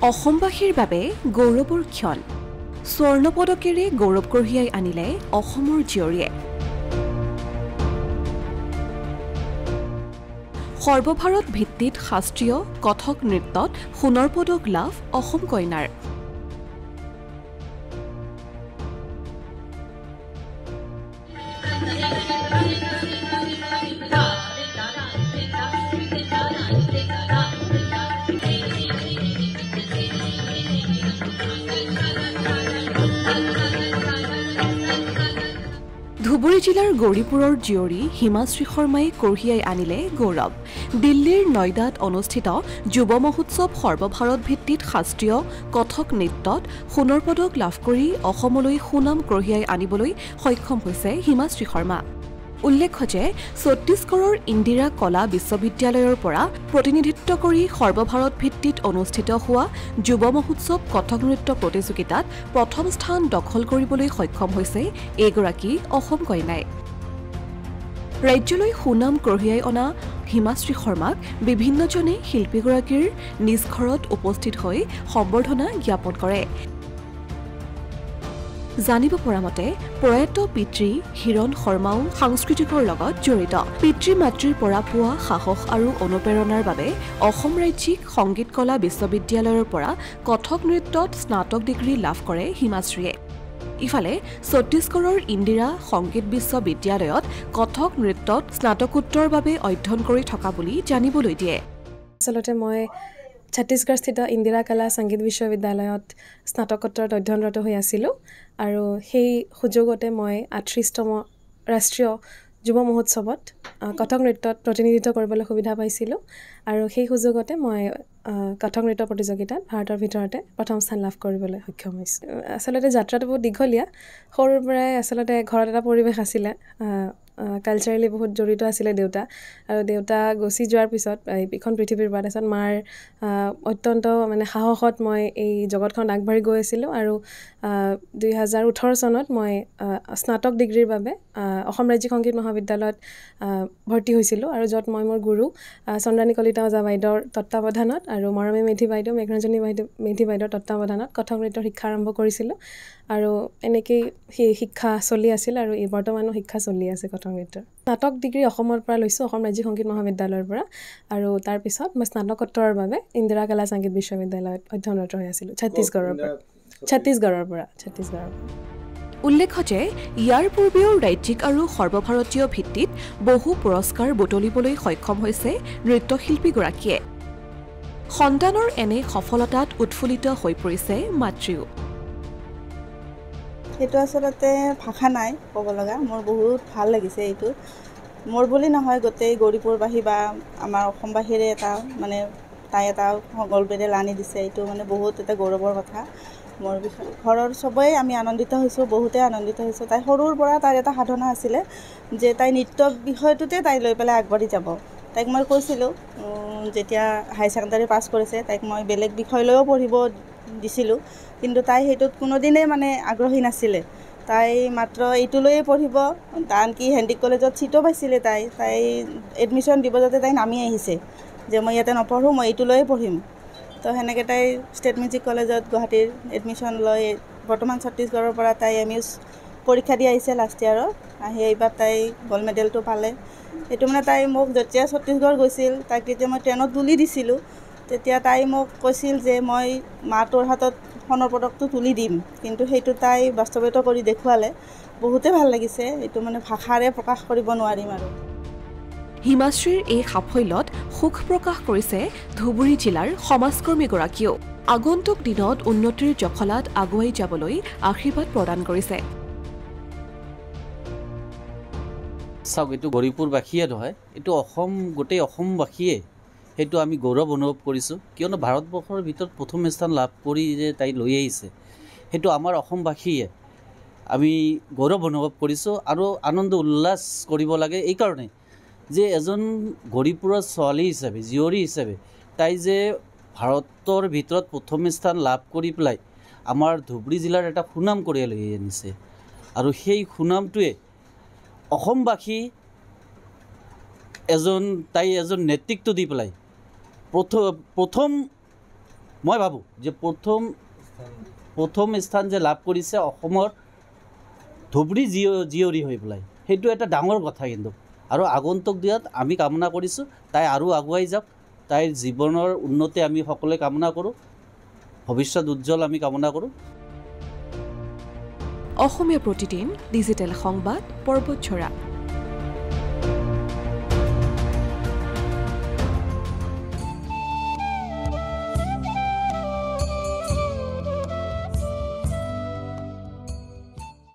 অসমবাসীৰ বাবে গৌৰৱৰ ক্ষণ স্বৰ্ণ পদকেৰে গৌৰৱ কঢ়িয়াই আনিলে অসমৰ জীয়ৰীয়ে সৰ্বভাৰত ভিত্তিত শাস্ত্ৰীয় কথক নৃত্যত সোণৰ পদক লাভ অসম কন্যাৰ ধুবুৰী জিলাৰ গৌৰীপুৰৰ জীয়ৰী হিমাশ্ৰী শৰ্মাই কঢ়িয়াই আনিলে গৌৰৱ দিল্লীৰ নয়ডাত অনুষ্ঠিত যুৱ মহোৎসৱ সৰ্বভাৰত ভিত্তিত শাস্ত্ৰীয় কথক নৃত্যত সোণৰ পদক লাভ কৰি অসমলৈ সুনাম কঢ়িয়াই আনিবলৈ সক্ষম হৈছে হিমাশ্ৰী শৰ্মা উল্লেখ্য যে ছত্তীশগড়ৰ ইন্দিৰা কলা বিশ্ববিদ্যালয়ৰ পৰা প্ৰতিনিধিত্ব কৰি সৰ্বভাৰত ভিত্তিত অনুষ্ঠিত হোৱা যুৱ মহোৎসৱ কথক নৃত্য প্ৰতিযোগিতাত প্ৰথম স্থান দখল কৰিবলৈ সক্ষম হৈছে এগৰাকী অসম কন্যাই ৰাজ্যলৈ সুনাম কঢ়িয়াই অনা হিমাশ্ৰী শৰ্মাক বিভিন্নজনে শিল্পীগৰাকীৰ নিজ ঘৰত উপস্থিত হৈ সম্বৰ্ধনা জ্ঞাপন কৰে জানিব পৰা মতে প্ৰয়াত পিতৃ হিৰণ শৰ্মাও সাংস্কৃতিকৰ লগত জড়িত পিতৃ মাতৃৰ পৰা পোৱা সাহস আৰু অনুপ্ৰেৰণাৰ বাবে অসম ৰাজ্যিক সংগীত কলা বিশ্ববিদ্যালয়ৰ পৰা কথক নৃত্যত স্নাতক ডিগ্ৰী লাভ কৰে হিমাশ্ৰীয়ে ইফালে ছত্তীশগড়ৰ ইন্দিৰা সংগীত বিশ্ববিদ্যালয়ত কথক নৃত্যত স্নাতকোত্তৰ বাবে অধ্যয়ন কৰি থকা বুলি জানিবলৈ দিয়ে আচলতে মই ছত্তীশগড়স্থিত ইন্দিৰা কলা সংগীত বিশ্ববিদ্যালয়ত স্নাতকোত্তৰত অধ্যয়নৰত হৈ আছিলোঁ আৰু সেই সুযোগতে মই ৩৮তম ৰাষ্ট্ৰীয় যুৱ মহোৎসৱত কথক নৃত্যত প্ৰতিনিধিত্ব কৰিবলৈ সুবিধা পাইছিলোঁ আৰু সেই সুযোগতে মই কথক নৃত্য প্ৰতিযোগিতাত ভাৰতৰ ভিতৰতে প্ৰথম স্থান লাভ কৰিবলৈ সক্ষম হৈছোঁ আচলতে যাত্ৰাটো বহুত দীঘলীয়া সৰুৰ পৰাই আচলতে ঘৰত এটা পৰিৱেশ আছিলে কালচাৰেলি বহুত জড়িত আছিলে দেউতা আৰু দেউতা গুচি যোৱাৰ পিছত এইখন পৃথিৱীৰ পৰা তাৰপিছত মাৰ অত্যন্ত মানে সাহসত মই এই জগতখনত আগবাঢ়ি গৈ আছিলোঁ আৰু ২০১৮ চনত মই স্নাতক ডিগ্ৰীৰ বাবে অসম ৰাজ্যিক সংগীত মহাবিদ্যালয়ত ভৰ্তি হৈছিলোঁ আৰু য'ত মই মোৰ গুৰু চন্দ্ৰানী কলিতা ওজা বাইদেউৰ তত্ত্বাৱধানত আৰু মৰমী মেধি বাইদেউ মেঘৰঞ্জনী মেধি বাইদেউৰ তত্ত্বাৱধানত কথক নৃত্যৰ শিক্ষা আৰম্ভ কৰিছিলোঁ আৰু এনেকেই সেই শিক্ষা চলি আছিল আৰু এই বৰ্তমানো শিক্ষা চলি আছে কথক নৃত্যৰ স্নাতক ডিগ্ৰী অসমৰ পৰা লৈছোঁ অসম ৰাজ্যিক সংগীত মহাবিদ্যালয়ৰ পৰা আৰু তাৰপিছত মই স্নাতকোত্তৰৰ বাবে ইন্দিৰা কলা সংগীত বিশ্ববিদ্যালয়ত অধ্যয়নৰত হৈ আছিলোঁ ছত্তীশগড়ৰ পৰা উল্লেখ্য যে ইয়াৰ পূৰ্বেও ৰাজ্যিক আৰু সৰ্বভাৰতীয় ভিত্তিত বহু পুৰস্কাৰ বুটলিবলৈ সক্ষম হৈছে নৃত্যশিল্পীগৰাকীয়ে সন্তানৰ এনে সফলতাত উৎফুল্লিত হৈ পৰিছে মাতৃও এইটো আচলতে ভাষা নাই ক'ব লগা মোৰ বহুত ভাল লাগিছে এইটো মোৰ বুলি নহয় গোটেই গৌৰীপুৰবাসী বা আমাৰ অসমবাসীৰে এটা মানে তাই এটা গৌৰৱেৰে আনি দিছে এইটো মানে বহুত এটা গৌৰৱৰ কথা মোৰ বিষয়ে ঘৰৰ চবেই আমি আনন্দিত হৈছোঁ বহুতে আনন্দিত হৈছোঁ তাই সৰুৰ পৰা তাইৰ এটা সাধনা আছিলে যে তাই নৃত্য বিষয়টোতে তাই লৈ পেলাই আগবাঢ়ি যাব তাইক মই কৈছিলোঁ যেতিয়া হাই ছেকেণ্ডাৰী পাছ কৰিছে তাইক মই বেলেগ বিষয় লৈও পঢ়িব দিছিলোঁ কিন্তু তাই সেইটোত কোনোদিনেই মানে আগ্ৰহী নাছিলে তাই মাত্ৰ এইটো লৈয়ে পঢ়িব আনকি হেণ্ডিক কলেজত ছিটো পাইছিলে তাই এডমিশ্যন দিব যাতে তাই নামি আহিছে যে মই ইয়াতে নপঢ়োঁ মই এইটো লৈয়ে পঢ়িম তো সেনেকৈ তাই ষ্টেট মিউজিক কলেজত গুৱাহাটীৰ এডমিশ্যন লৈ বৰ্তমান ছত্তীশগড়ৰ পৰা তাই MU's পৰীক্ষা দি আহিছে লাষ্ট ইয়াৰত আহি এইবাৰ তাই গ'ল্ড মেডেলটো পালে এইটো মানে তাই মোক যেতিয়া ছত্তীশগড় গৈছিল তাইক যেতিয়া মই ট্ৰেইনত তুলি দিছিলোঁ তেতিয়া তাই মোক কৈছিল যে মই মাটোৰ হাতত সোণৰ পদকটো তুলি দিম কিন্তু সেইটো তাই বাস্তৱায়িত কৰি দেখুৱালে বহুতে ভাল লাগিছে এইটো মানে ভাষাৰে প্ৰকাশ কৰিব নোৱাৰিম আৰু হিমাশ্ৰীৰ এই সাফল্যত সুখ প্ৰকাশ কৰিছে ধুবুৰী জিলাৰ সমাজকৰ্মীগৰাকীয়েও আগন্তুক দিনত উন্নতিৰ জখলাত আগুৱাই যাবলৈ আশীৰ্বাদ প্ৰদান কৰিছে চাওক এইটো গৌৰীপুৰবাসীয়ে নহয় এইটো গোটেই অসমবাসীয়ে সেইটো আমি গৌৰৱ অনুভৱ কৰিছোঁ কিয়নো ভাৰতবৰ্ষৰ ভিতৰত প্ৰথম স্থান লাভ কৰি যে তাই লৈ আহিছে সেইটো আমাৰ অসমবাসীয়ে আমি গৌৰৱ অনুভৱ কৰিছোঁ আৰু আনন্দ উল্লাস কৰিব লাগে এইকাৰণে যে এজন গৌৰীপুৰৰ ছোৱালী হিচাপে জীয়ৰী হিচাপে তাই যে ভাৰতৰ ভিতৰত প্ৰথম স্থান লাভ কৰি পেলাই আমাৰ ধুবুৰী জিলাৰ এটা সুনাম কঢ়িয়াই লৈ আনিছে আৰু সেই সুনামটোৱে অসমবাসী তাই এজন নেতৃত্ব দি পেলাই প্ৰথম মই ভাবোঁ যে প্ৰথম স্থান যে লাভ কৰিছে অসমৰ ধুবুৰী জীয়ৰী হৈ পেলাই, সেইটো এটা ডাঙৰ কথা কিন্তু। আৰু আগন্তুক দিনত আমি কামনা কৰিছোঁ তাই আৰু আগুৱাই যাওক, তাইৰ জীৱনৰ উন্নতি আমি সকলোৱে কামনা কৰোঁ, ভৱিষ্যত উজ্জ্বল আমি কামনা কৰোঁ। অসমীয়া প্ৰতিদিন ডিজিটেল সংবাদ পৰ্বতঝৰা।